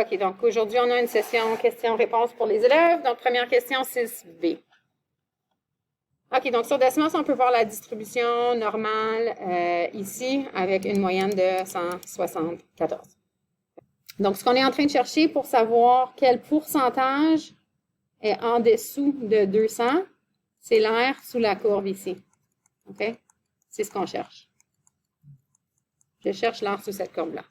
OK, donc aujourd'hui, on a une session questions-réponses pour les élèves. Donc, première question, 6B. OK, donc sur Desmos, on peut voir la distribution normale ici avec une moyenne de 174. Donc, ce qu'on est en train de chercher pour savoir quel pourcentage est en dessous de 200, c'est l'air sous la courbe ici. OK? C'est ce qu'on cherche. Je cherche l'air sous cette courbe-là.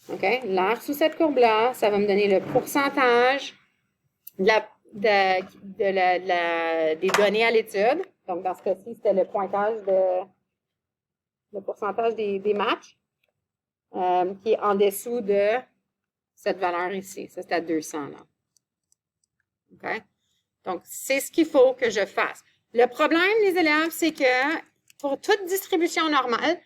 OK? L'air sous cette courbe-là, ça va me donner le pourcentage des données à l'étude. Donc, dans ce cas-ci, c'était le pointage le pourcentage des matchs qui est en dessous de cette valeur ici. Ça, c'est à 200, là. OK? Donc, c'est ce qu'il faut que je fasse. Le problème, les élèves, c'est que pour toute distribution normale,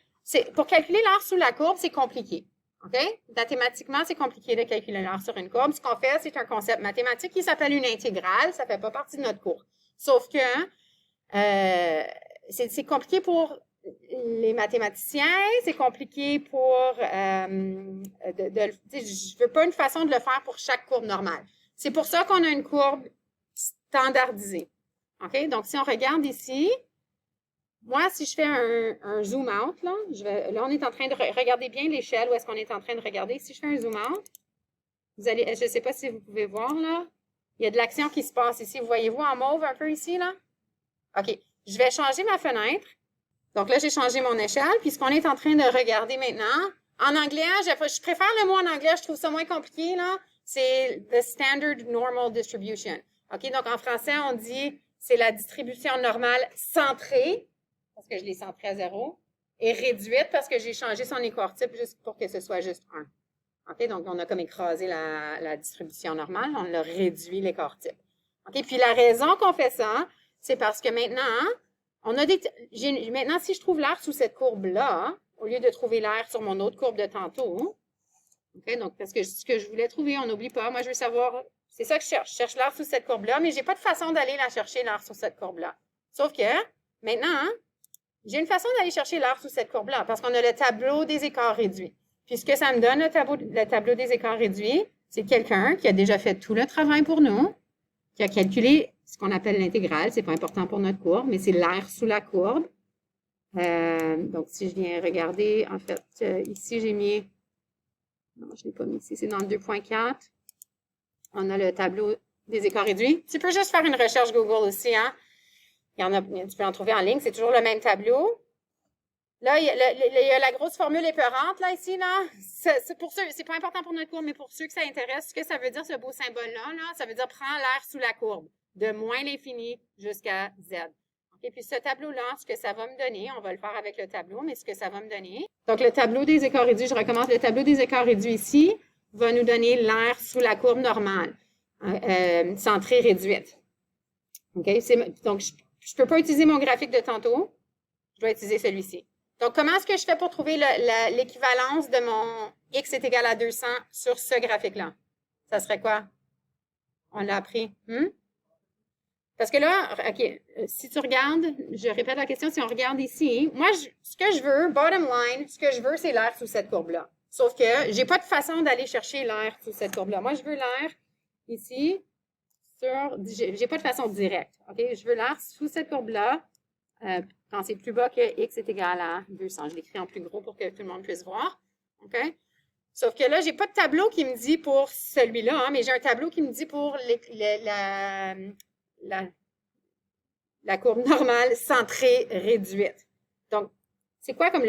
pour calculer l'air sous la courbe, c'est compliqué. OK? Mathématiquement, c'est compliqué de calculer l'air sur une courbe. Ce qu'on fait, c'est un concept mathématique qui s'appelle une intégrale. Ça ne fait pas partie de notre cours. Sauf que c'est compliqué pour les mathématiciens, c'est compliqué pour... je veux pas une façon de le faire pour chaque courbe normale. C'est pour ça qu'on a une courbe standardisée. OK? Donc, si on regarde ici, moi, si je fais un zoom out, là, là, on est en train de regarder bien l'échelle où est-ce qu'on est en train de regarder. Si je fais un zoom out, je ne sais pas si vous pouvez voir, là, il y a de l'action qui se passe ici. Vous voyez-vous en mauve un peu ici, là? OK. Je vais changer ma fenêtre. Donc là, j'ai changé mon échelle. Puis ce qu'on est en train de regarder maintenant, en anglais, je préfère le mot en anglais, je trouve ça moins compliqué, là. C'est the standard normal distribution. OK? Donc en français, on dit c'est la distribution normale centrée, parce que je l'ai centrée à 0, et réduite parce que j'ai changé son écart-type juste pour que ce soit juste 1. OK? Donc, on a comme écrasé la distribution normale, on l'a réduit l'écart-type. OK? Puis la raison qu'on fait ça, c'est parce que maintenant, maintenant, si je trouve l'air sous cette courbe-là, au lieu de trouver l'air sur mon autre courbe de tantôt, OK? Donc, parce que ce que je voulais trouver, on n'oublie pas, moi, je veux savoir, c'est ça que je cherche. Je cherche l'air sous cette courbe-là, mais je n'ai pas de façon d'aller la chercher, l'air sous cette courbe-là. Sauf que, maintenant, j'ai une façon d'aller chercher l'air sous cette courbe-là, parce qu'on a le tableau des écarts réduits. Puis, ce que ça me donne, le tableau des écarts réduits, c'est quelqu'un qui a déjà fait tout le travail pour nous, qui a calculé ce qu'on appelle l'intégrale. C'est pas important pour notre courbe, mais c'est l'air sous la courbe. Donc, si je viens regarder, en fait, ici, j'ai mis... Non, je ne l'ai pas mis ici. C'est dans le 2.4. On a le tableau des écarts réduits. Tu peux juste faire une recherche Google aussi, hein? Tu peux en trouver en ligne. C'est toujours le même tableau. Là, il y a la grosse formule épeurante, là, ici, là. C'est pas important pour notre courbe, mais pour ceux que ça intéresse, ce que ça veut dire, ce beau symbole-là, là, ça veut dire prends l'air sous la courbe, de moins l'infini jusqu'à Z. Et puis, ce tableau-là, ce que ça va me donner, on va le faire avec le tableau, mais ce que ça va me donner. Donc, le tableau des écarts réduits, je recommence. Le tableau des écarts réduits ici va nous donner l'air sous la courbe normale, centrée réduite. OK? Donc, je ne peux pas utiliser mon graphique de tantôt. Je dois utiliser celui-ci. Donc, comment est-ce que je fais pour trouver l'équivalence de mon x est égal à 200 sur ce graphique-là? Ça serait quoi? On l'a appris. Parce que là, OK, si tu regardes, je répète la question, si on regarde ici, moi, ce que je veux, bottom line, ce que je veux, c'est l'air sous cette courbe-là. Sauf que j'ai pas de façon d'aller chercher l'air sous cette courbe-là. Moi, je veux l'air ici j'ai pas de façon directe. OK? Je veux l'air sous cette courbe-là. Quand c'est plus bas que x est égal à 200. Je l'écris en plus gros pour que tout le monde puisse voir. OK? Sauf que là, je n'ai pas de tableau qui me dit pour celui-là, hein, mais j'ai un tableau qui me dit pour la courbe normale centrée réduite. Donc, c'est quoi comme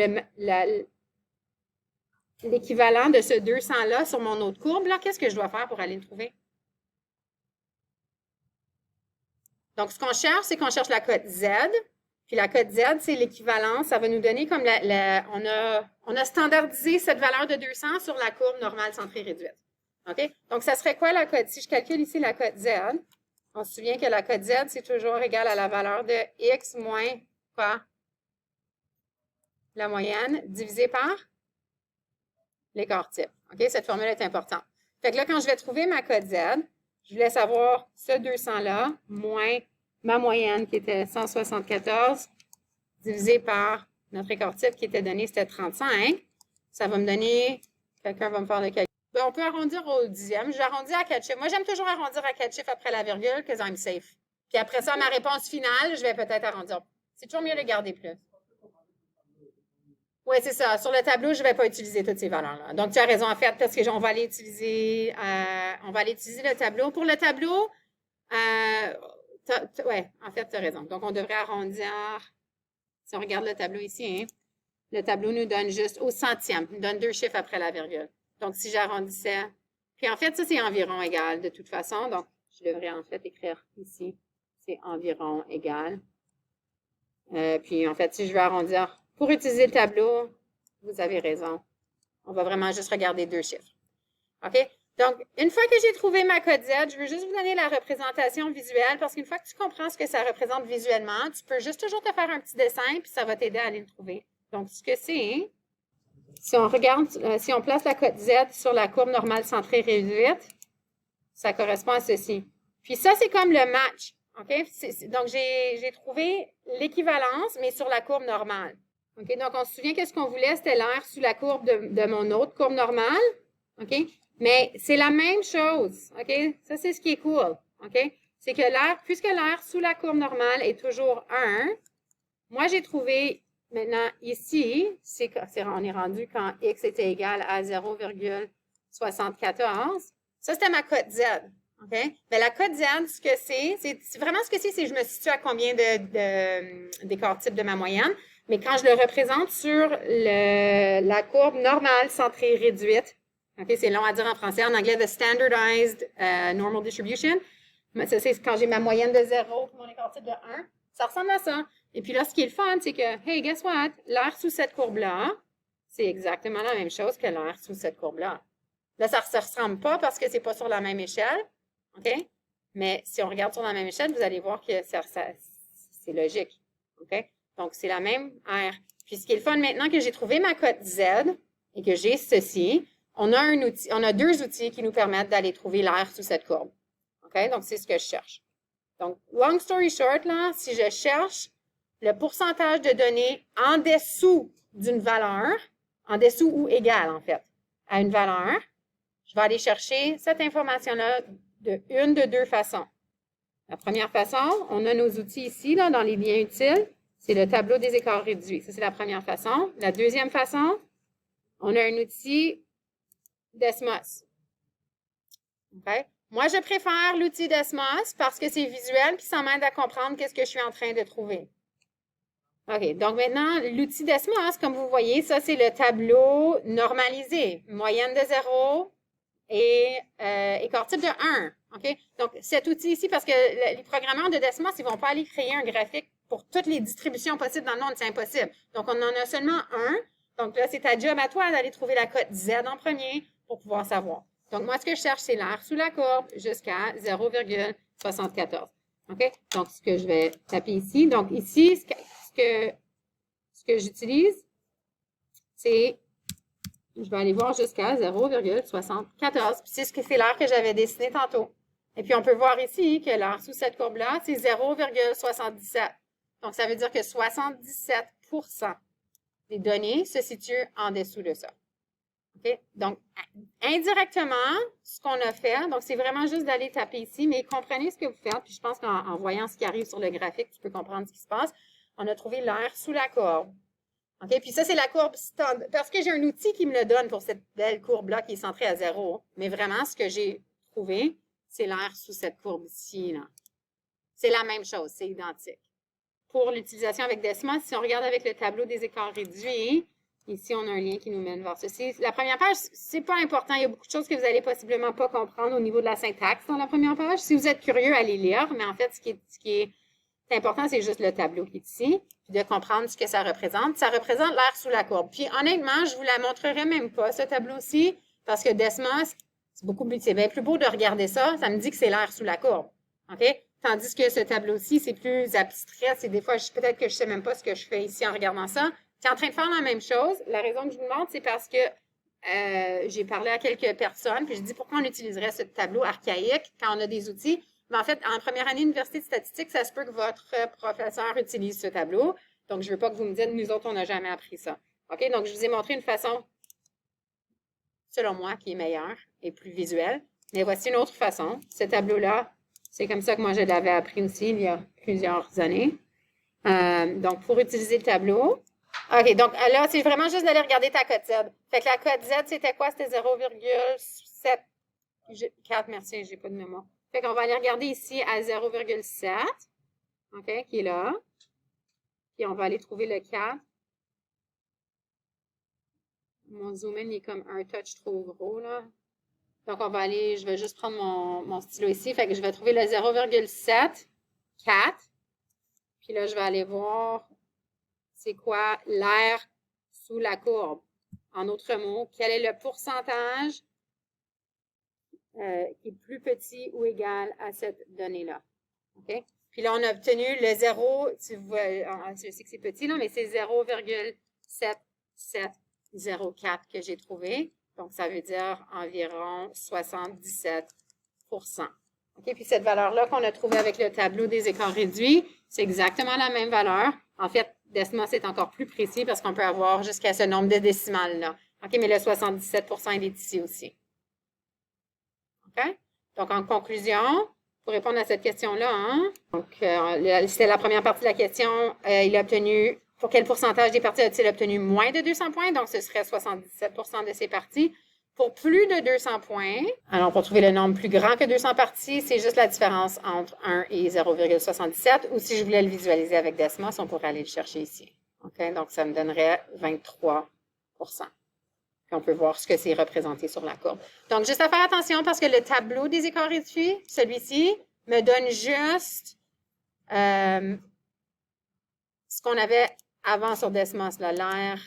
l'équivalent de ce 200-là sur mon autre courbe? Là, qu'est-ce que je dois faire pour aller le trouver? Donc, ce qu'on cherche, c'est qu'on cherche la cote Z. Puis la cote Z, c'est l'équivalence. Ça va nous donner comme on a standardisé cette valeur de 200 sur la courbe normale centrée réduite. OK? Donc, ça serait quoi la cote? Si je calcule ici la cote Z, on se souvient que la cote Z, c'est toujours égal à la valeur de x moins quoi? La moyenne divisée par l'écart type. OK? Cette formule est importante. Fait que là, quand je vais trouver ma cote Z, Je voulais savoir ce 200-là, moins ma moyenne qui était 174, divisé par notre écart type qui était donné, c'était 35. Ça va me donner, quelqu'un va me faire le calcul. Ben, on peut arrondir au dixième. J'arrondis à 4 chiffres. Moi, j'aime toujours arrondir à 4 chiffres après la virgule, because I'm safe. Puis après ça, ma réponse finale, je vais peut-être arrondir. C'est toujours mieux de garder plus. Oui, c'est ça. Sur le tableau, je ne vais pas utiliser toutes ces valeurs-là. Donc, tu as raison, en fait, parce que on va aller utiliser le tableau. Pour le tableau, oui, en fait, tu as raison. Donc, on devrait arrondir, si on regarde le tableau ici, hein, le tableau nous donne juste au centième, nous donne 2 chiffres après la virgule. Donc, si j'arrondissais, puis en fait, ça, c'est environ égal de toute façon. Donc, je devrais en fait écrire ici, c'est environ égal. Puis, en fait, si je veux arrondir, pour utiliser le tableau, vous avez raison. On va vraiment juste regarder 2 chiffres. OK? Donc, une fois que j'ai trouvé ma code Z, je veux juste vous donner la représentation visuelle parce qu'une fois que tu comprends ce que ça représente visuellement, tu peux juste toujours te faire un petit dessin puis ça va t'aider à aller le trouver. Donc, ce que c'est, si on regarde, si on place la cote Z sur la courbe normale centrée réduite, ça correspond à ceci. Puis ça, c'est comme le match. OK? Donc, j'ai trouvé l'équivalence, mais sur la courbe normale. OK? Donc, on se souvient que ce qu'on voulait, c'était l'air sous la courbe de mon autre courbe normale. OK? Mais c'est la même chose. OK? Ça, c'est ce qui est cool. OK? C'est que l'air, puisque l'air sous la courbe normale est toujours 1, moi, j'ai trouvé maintenant ici, on est rendu quand x était égal à 0,74. Ça, c'était ma cote Z. OK? Mais la cote Z, ce que c'est vraiment ce que c'est je me situe à combien d'écart type de ma moyenne. Mais quand je le représente sur la courbe normale centrée réduite, OK, c'est long à dire en français, en anglais, the standardized normal distribution. Ça, c'est quand j'ai ma moyenne de 0 et mon écart type de 1. Ça ressemble à ça. Et puis là, ce qui est le fun, c'est que, hey, guess what? L'air sous cette courbe-là, c'est exactement la même chose que l'air sous cette courbe-là. Là, ça ne se ressemble pas parce que c'est pas sur la même échelle. OK? Mais si on regarde sur la même échelle, vous allez voir que c'est logique. OK? Donc, c'est la même R. Puis, ce qui est le fun maintenant que j'ai trouvé ma cote Z et que j'ai ceci, on a 2 outils qui nous permettent d'aller trouver l'air sous cette courbe. OK? Donc, c'est ce que je cherche. Donc, long story short, là, si je cherche le pourcentage de données en dessous d'une valeur, en dessous ou égal, en fait, à une valeur, je vais aller chercher cette information-là une de 2 façons. La première façon, on a nos outils ici, là, dans les liens utiles. C'est le tableau des écarts réduits. Ça, c'est la première façon. La deuxième façon, on a un outil Desmos. OK? Moi, je préfère l'outil Desmos parce que c'est visuel et ça m'aide à comprendre qu'est-ce que je suis en train de trouver. OK, donc maintenant, l'outil Desmos, comme vous voyez, ça, c'est le tableau normalisé. Moyenne de 0 et écart type de 1. OK? Donc, cet outil ici, parce que les programmeurs de Desmos, ils ne vont pas aller créer un graphique pour toutes les distributions possibles dans le monde, c'est impossible. Donc, on en a seulement un. Donc, là, c'est ta job à toi d'aller trouver la cote Z en premier pour pouvoir savoir. Donc, moi, ce que je cherche, c'est l'air sous la courbe jusqu'à 0,74. OK? Donc, ce que je vais taper ici. Donc, ici, ce que j'utilise, c'est, je vais aller voir jusqu'à 0,74. Puis, c'est l'air que j'avais dessiné tantôt. Et puis, on peut voir ici que l'air sous cette courbe-là, c'est 0,77. Donc, ça veut dire que 77% des données se situent en dessous de ça. OK? Donc, indirectement, ce qu'on a fait, donc c'est vraiment juste d'aller taper ici, mais comprenez ce que vous faites, puis je pense qu'en voyant ce qui arrive sur le graphique, tu peux comprendre ce qui se passe. On a trouvé l'air sous la courbe. OK? Puis ça, c'est la courbe standard, parce que j'ai un outil qui me le donne pour cette belle courbe-là qui est centrée à 0. Mais vraiment, ce que j'ai trouvé, c'est l'air sous cette courbe ici, là. C'est la même chose, c'est identique. Pour l'utilisation avec Desmos, si on regarde avec le tableau des écarts réduits, ici, on a un lien qui nous mène vers ceci. La première page, c'est pas important. Il y a beaucoup de choses que vous allez possiblement pas comprendre au niveau de la syntaxe dans la première page. Si vous êtes curieux, allez lire. Mais en fait, ce qui est important, c'est juste le tableau qui est ici, puis de comprendre ce que ça représente. Ça représente l'air sous la courbe. Puis honnêtement, je vous la montrerai même pas, ce tableau-ci, parce que Desmos, c'est bien plus beau de regarder ça. Ça me dit que c'est l'air sous la courbe. OK? Tandis que ce tableau-ci, c'est plus abstrait. C'est des fois, peut-être que je sais même pas ce que je fais ici en regardant ça. Tu es en train de faire la même chose. La raison que je vous montre, c'est parce que j'ai parlé à quelques personnes, puis j'ai dit pourquoi on utiliserait ce tableau archaïque quand on a des outils. Mais en fait, en première année d'université de statistique, ça se peut que votre professeur utilise ce tableau. Donc, je ne veux pas que vous me dites, nous autres, on n'a jamais appris ça. OK? Donc, je vous ai montré une façon, selon moi, qui est meilleure et plus visuelle. Mais voici une autre façon. Ce tableau-là, c'est comme ça que moi, je l'avais appris aussi il y a plusieurs années. Donc, pour utiliser le tableau. OK, donc là, c'est vraiment juste d'aller regarder ta cote Z. Fait que la cote Z, c'était quoi? C'était 0,74. Merci, j'ai pas de mémoire. Fait qu'on va aller regarder ici à 0,7. OK, qui est là. Puis on va aller trouver le 4. Mon zoom in est comme un touch trop gros, là. Donc, on va aller, je vais juste prendre mon stylo ici. Fait que je vais trouver le 0,7, 4. Puis là, je vais aller voir c'est quoi l'air sous la courbe. En d'autres mots, quel est le pourcentage qui est plus petit ou égal à cette donnée-là. OK? Puis là, on a obtenu le 0, tu vois, je sais que c'est petit, là, mais c'est 0,7704 que j'ai trouvé. Donc, ça veut dire environ 77 OK? Puis cette valeur-là qu'on a trouvée avec le tableau des écarts réduits, c'est exactement la même valeur. En fait, Desmos c'est encore plus précis parce qu'on peut avoir jusqu'à ce nombre de décimales-là. OK? Mais le 77 il est ici aussi. OK? Donc, en conclusion, pour répondre à cette question-là, hein, donc, c'était la première partie de la question. Il a obtenu, pour quel pourcentage des parties a-t-il obtenu moins de 200 points? Donc, ce serait 77 de ses parties. Pour plus de 200 points, alors pour trouver le nombre plus grand que 200 parties, c'est juste la différence entre 1 et 0,77. Ou si je voulais le visualiser avec Desmos, on pourrait aller le chercher ici. OK? Donc, ça me donnerait 23 Puis on peut voir ce que c'est représenté sur la courbe. Donc, juste à faire attention parce que le tableau des écarts réduits, celui-ci, me donne juste ce qu'on avait avant sur Desmos, l'air